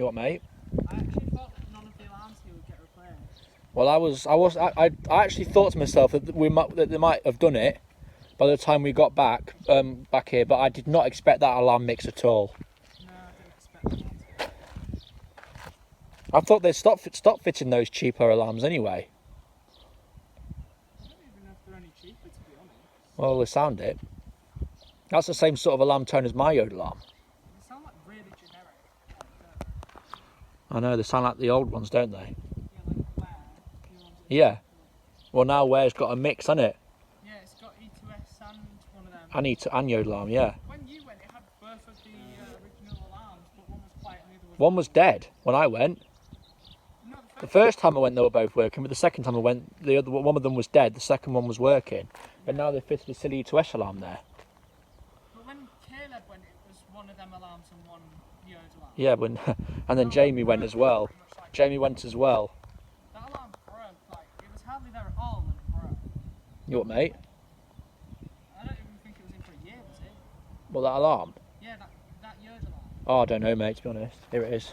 You what, mate? I actually thought that none of the alarms here would get replaced. Well, I actually thought to myself that they might have done it by the time we got back here, but I did not expect that alarm mix at all. No, I didn't expect that. I thought they'd stop fitting those cheaper alarms anyway. I don't even know if they're any cheaper, to be honest. Well, they sound it. That's the same sort of alarm tone as my Yode alarm. They sound like really generic. I know, they sound like the old ones, don't they? Yeah, like Ware. Yeah. Well, now Ware's got a mix, hasn't it? Yeah, it's got E2S and one of them. And Yode alarm, yeah. When you went, it had both of the original alarms, but one was quiet and the other was... One was dead when I went. No, The first time I went, they were both working, but the second time I went, one of them was dead, the second one was working. But now they've fitted a silly E2S alarm there. But when Caleb went, it was one of them alarms and one Yode alarm. Yeah, and then Jamie went as well. Jamie went as well. That alarm broke, like, it was hardly there at all and it broke. You what, mate? I don't even think it was in for a year, was it? Well, that alarm? Yeah, that Yode alarm. Oh, I don't know, mate, to be honest. Here it is.